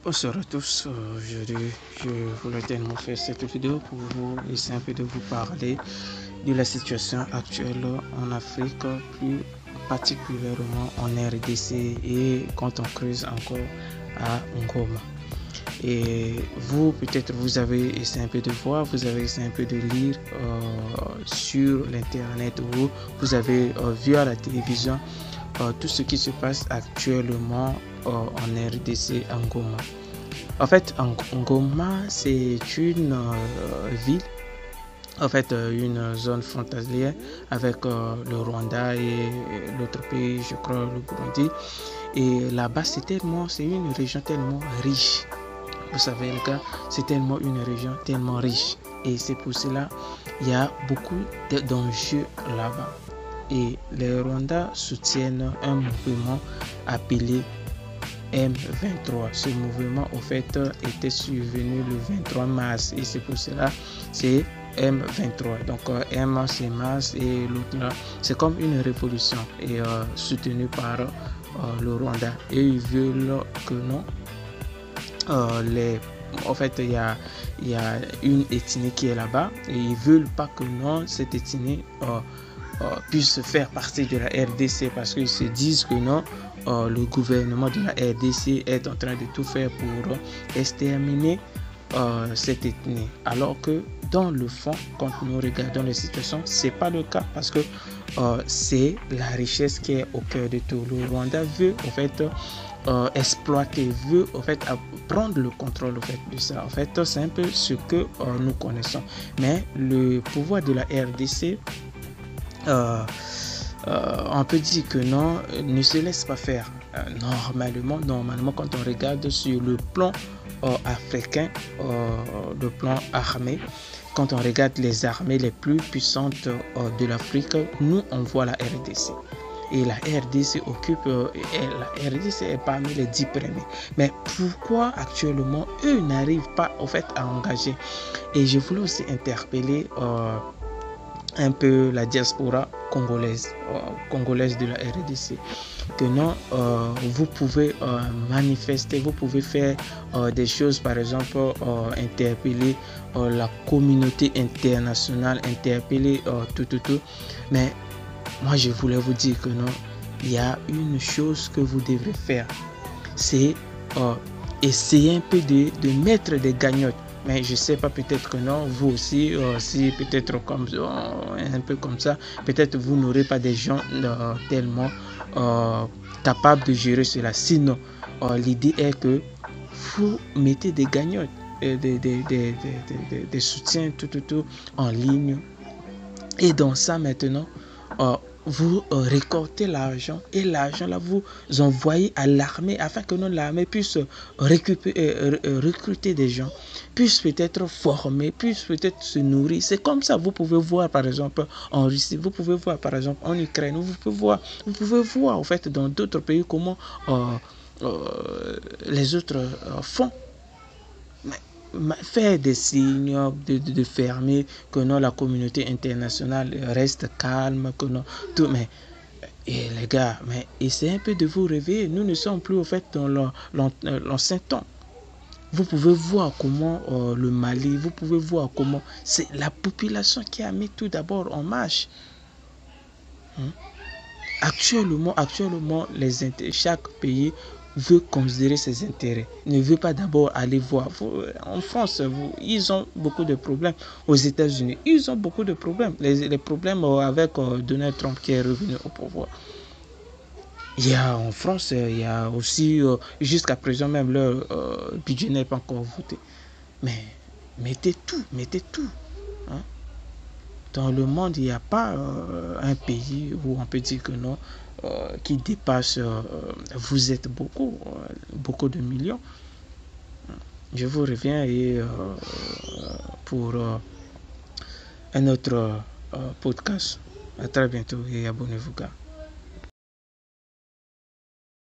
Bonsoir à tous, aujourd'hui je voulais tellement faire cette vidéo pour vous essayer un peu de vous parler de la situation actuelle en Afrique, plus particulièrement en RDC et quand on creuse encore à Ngoma. Et vous, peut-être vous avez essayé un peu de voir, vous avez essayé un peu de lire sur l'internet ou vous avez vu à la télévision tout ce qui se passe actuellement en RDC à Ngoma. En fait, Ngoma, c'est une ville, en fait, une zone frontalière avec le Rwanda et l'autre pays, je crois, le Burundi. Et là-bas, c'est une région tellement riche. Vous savez, les gars, c'est tellement une région tellement riche. Et c'est pour cela il y a beaucoup d'enjeux là-bas. Et les Rwandais soutiennent un mouvement appelé M23. Ce mouvement, au fait, était survenu le 23 mars et c'est pour cela c'est M23. Donc M c'est mars et l'autre là, c'est comme une révolution et soutenue par le Rwanda. Et ils veulent que non, en fait, il y a une ethnie qui est là-bas et ils veulent pas que non, cette ethnie puisse faire partie de la RDC parce qu'ils se disent que non, le gouvernement de la RDC est en train de tout faire pour exterminer cette ethnie. Alors que dans le fond, quand nous regardons la situation, c'est pas le cas parce que c'est la richesse qui est au cœur de tout. Le Rwanda veut en fait exploiter, veut en fait prendre le contrôle en fait de ça. En fait, c'est un peu ce que nous connaissons. Mais le pouvoir de la RDC, on peut dire que non, ne se laisse pas faire. Normalement, quand on regarde sur le plan africain, le plan armé, quand on regarde les armées les plus puissantes de l'Afrique, nous on voit la RDC. Et la RDC la RDC est parmi les 10 premiers. Mais pourquoi actuellement eux n'arrivent pas en fait à engager? Et je voulais aussi interpeller un peu la diaspora congolaise de la RDC, que non, vous pouvez manifester, vous pouvez faire des choses, par exemple interpeller la communauté internationale, interpeller tout, mais moi je voulais vous dire que non, il y a une chose que vous devrez faire, c'est essayer un peu de mettre des gagnottes. Mais je sais pas, peut-être que non, vous aussi, si peut-être comme un peu comme ça, peut-être vous n'aurez pas des gens tellement capables de gérer cela. Sinon, l'idée est que vous mettez des gagnottes, des soutiens, tout en ligne. Et dans ça maintenant, vous récoltez l'argent et l'argent là vous envoyez à l'armée afin que l'armée puisse recruter des gens, puisse peut-être former, puisse peut-être se nourrir. C'est comme ça. Vous pouvez voir par exemple en Russie, vous pouvez voir par exemple en Ukraine, vous pouvez voir en fait dans d'autres pays comment les autres font. Faire des signes de fermer, que non, la communauté internationale reste calme, que non, tout, mais et les gars, mais essayez un peu de vous réveiller. Nous ne sommes plus au fait dans l'ancien temps. Vous pouvez voir comment le Mali, vous pouvez voir comment c'est la population qui a mis tout d'abord en marche. Actuellement, chaque pays veut considérer ses intérêts, ne veut pas d'abord aller voir. En France, ils ont beaucoup de problèmes. Aux États-Unis, ils ont beaucoup de problèmes. Les problèmes avec Donald Trump qui est revenu au pouvoir. Il y a en France, il y a aussi, jusqu'à présent même, leur budget n'est pas encore voté. Mais mettez tout. Hein? Dans le monde, il n'y a pas un pays où on peut dire que non, qui dépasse, vous êtes beaucoup de millions. Je vous reviens et pour un autre podcast. À très bientôt et abonnez-vous, gars.